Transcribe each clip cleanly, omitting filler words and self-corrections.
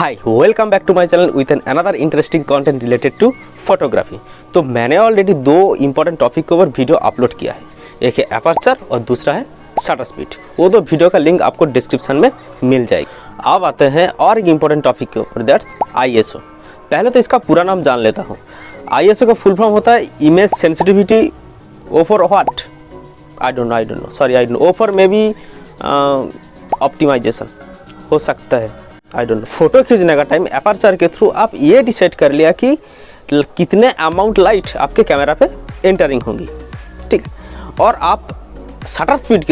Hi welcome back to my channel with an another interesting content related to photography. तो मैंने already दो important topic के ऊपर video upload किया है, एक है एपर्चर और दूसरा है शटर स्पीड। वो दो वीडियो का लिंक आपको डिस्क्रिप्शन में मिल जाएगी। अब आते हैं और एक इंपॉर्टेंट टॉपिक के ऊपर, दैट्स ISO। पहले तो इसका पूरा नाम जान लेता हूँ। ISO का फुल फॉर्म होता है image sensitivity over what, I don't know sorry I don't know, over maybe optimisation हो सकता है, आई डोंट नो। फोटो खींचने का टाइम एपर्चर के थ्रू आप ये डिसाइड कर लिया कि कितने अमाउंट लाइट आपके कैमरा पे एंटरिंग होंगी, ठीक। और आप शटर स्पीड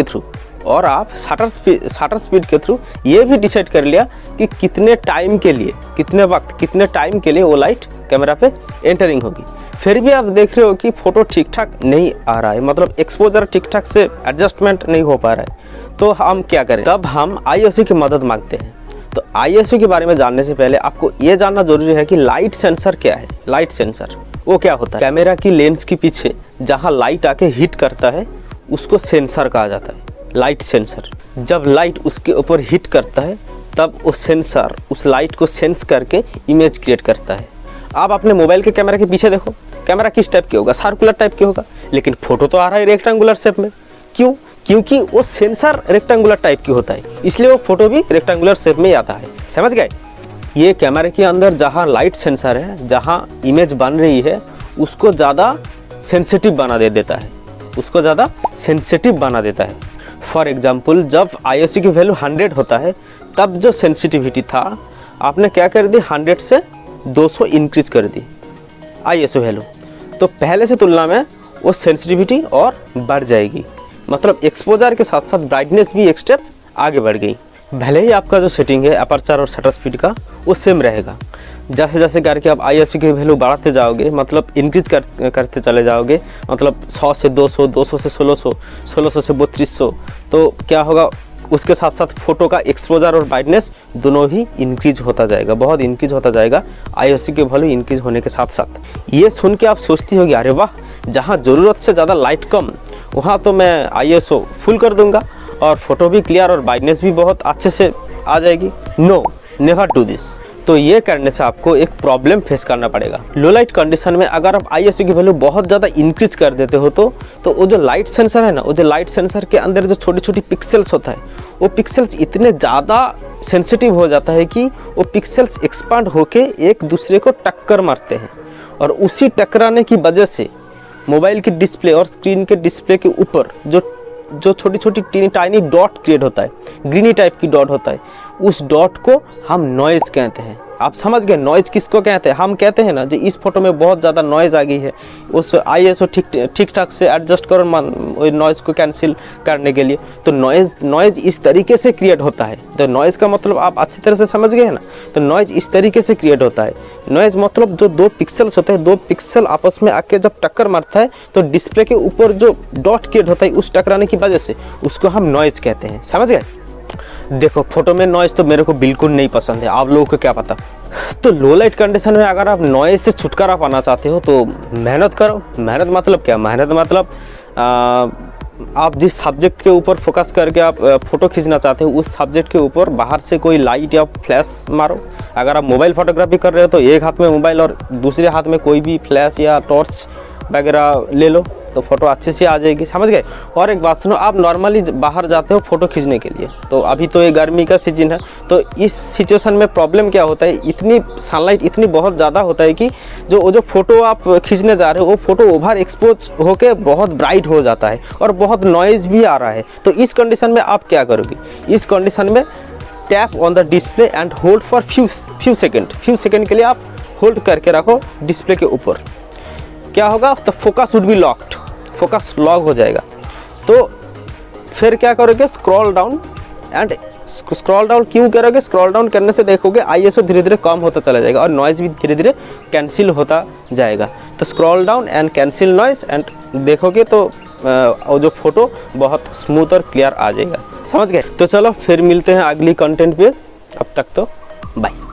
के थ्रू ये भी डिसाइड कर लिया कि कितने टाइम के लिए, कितने टाइम के लिए वो लाइट कैमरा पे एंटरिंग होगी। फिर भी आप देख रहे हो कि फ़ोटो ठीक ठाक नहीं आ रहा है, मतलब एक्सपोजर ठीक ठाक से एडजस्टमेंट नहीं हो पा रहा है, तो हम क्या करें? तब हम ISO की मदद मांगते हैं। तो ISO के बारे में जानने से पहले आपको ये जानना जरूरी है कि लाइट सेंसर क्या है। लाइट सेंसर वो क्या होता है? कैमरा की लेंस के पीछे जहाँ लाइट आके हिट करता है उसको सेंसर कहा जाता है, लाइट सेंसर। जब लाइट उसके ऊपर हिट करता है तब वो सेंसर उस लाइट को सेंस करके इमेज क्रिएट करता है। आप अपने मोबाइल के कैमरा के पीछे देखो, कैमरा किस टाइप के होगा? सर्कुलर टाइप के होगा, लेकिन फोटो तो आ रहा है रेक्टेंगुलर शेप में। क्यों? क्योंकि वो सेंसर रेक्टेंगुलर टाइप की होता है, इसलिए वो फोटो भी रेक्टेंगुलर शेप में आता है। समझ गए? ये कैमरे के अंदर जहाँ लाइट सेंसर है, जहाँ इमेज बन रही है, उसको ज़्यादा सेंसिटिव बना देता है, फॉर एग्जाम्पल जब ISO की वैल्यू 100 होता है तब जो सेंसिटिविटी था आपने क्या कर दी, 100 से 200 इंक्रीज कर दी ISO वैल्यू। तो पहले से तुलना में वो सेंसिटिविटी और बढ़ जाएगी, मतलब एक्सपोजर के साथ साथ ब्राइटनेस भी एक स्टेप आगे बढ़ गई। भले ही आपका जो सेटिंग है अपर्चर और शटर स्पीड का वो सेम रहेगा, जैसे जैसे करके आप ISO की वैल्यू बढ़ाते जाओगे, मतलब इंक्रीज करते चले जाओगे, मतलब 100 से 200, 200 से 1600, 1600 से 3200, तो क्या होगा? उसके साथ साथ फोटो का एक्सपोजर और ब्राइटनेस दोनों ही इंक्रीज होता जाएगा, बहुत इंक्रीज होता जाएगा ISO की वैल्यू इंक्रीज होने के साथ साथ। ये सुन के आप सोचती होगी, अरे वाह, जहाँ ज़रूरत से ज़्यादा लाइट कम वहाँ तो मैं ISO फुल कर दूंगा और फोटो भी क्लियर और ब्राइटनेस भी बहुत अच्छे से आ जाएगी। No, never do this. तो ये करने से आपको एक प्रॉब्लम फेस करना पड़ेगा। लो लाइट कंडीशन में अगर आप ISO की वैल्यू बहुत ज़्यादा इंक्रीज कर देते हो तो वो जो लाइट सेंसर है ना, वो जो लाइट सेंसर के अंदर जो छोटी छोटी पिक्सल्स होता है, वो पिक्सल्स इतने ज़्यादा सेंसिटिव हो जाता है कि वो पिक्सल्स एक्सपांड होके एक दूसरे को टक्कर मारते हैं, और उसी टकराने की वजह से मोबाइल की डिस्प्ले और स्क्रीन के डिस्प्ले के ऊपर जो छोटी छोटी टाइनी डॉट क्रिएट होता है, ग्रीनी टाइप की डॉट होता है, उस डॉट को हम नॉइज़ कहते हैं। आप समझ गए नॉइज़ किसको कहते हैं? हम कहते हैं ना जो इस फोटो में बहुत ज़्यादा नॉइज़ आ गई है, उस ISO ठीक ठाक से एडजस्ट करो नॉइज़ को कैंसिल करने के लिए। तो नॉइज़ इस तरीके से क्रिएट होता है। तो नॉइज़ का मतलब आप अच्छी तरह से समझ गए हैं ना? तो नॉइज़ इस तरीके से क्रिएट होता है। नॉइज़ मतलब जो दो पिक्सल्स होते हैं, दो पिक्सल आपस में आके जब टक्कर मारता है तो डिस्प्ले के ऊपर जो डॉट क्रिएट होता है उस टकराने की वजह से उसको हम नॉइज़ कहते हैं। समझ गए? देखो, फोटो में नॉइज़ तो मेरे को बिल्कुल नहीं पसंद है, आप लोगों को क्या पता। तो लो लाइट कंडीशन में अगर आप नॉइज़ से छुटकारा पाना चाहते हो तो मेहनत करो। मेहनत मतलब क्या? मेहनत मतलब आप जिस सब्जेक्ट के ऊपर फोकस करके आप फ़ोटो खींचना चाहते हो उस सब्जेक्ट के ऊपर बाहर से कोई लाइट या फ्लैश मारो। अगर आप मोबाइल फोटोग्राफी कर रहे हो तो एक हाथ में मोबाइल और दूसरे हाथ में कोई भी फ्लैश या टॉर्च वगैरह ले लो तो फ़ोटो अच्छे से आ जाएगी। समझ गए? और एक बात सुनो, आप नॉर्मली बाहर जाते हो फ़ोटो खींचने के लिए, तो अभी तो ये गर्मी का सीजन है, तो इस सिचुएशन में प्रॉब्लम क्या होता है, इतनी सनलाइट इतनी बहुत ज़्यादा होता है कि जो फ़ोटो आप खींचने जा रहे हो वो फ़ोटो ओवर एक्सपोज होकर बहुत ब्राइट हो जाता है और बहुत नॉइज़ भी आ रहा है। तो इस कंडीशन में आप क्या करोगे? इस कंडीशन में tap on the display and hold for few second के लिए आप होल्ड करके रखो डिस्प्ले के ऊपर। क्या होगा? तो focus would be locked, focus lock हो जाएगा। तो फिर क्या करोगे? स्क्रॉल डाउन क्यों करोगे? स्क्रॉल डाउन करने से देखोगे ISO धीरे धीरे कम होता चला जाएगा और नॉइज़ भी धीरे धीरे कैंसिल होता जाएगा। तो scroll down and cancel noise and देखोगे तो जो फोटो बहुत स्मूथ और क्लियर आ जाएगा। समझ गए? तो चलो फिर मिलते हैं अगली कंटेंट पे, अब तक तो बाय।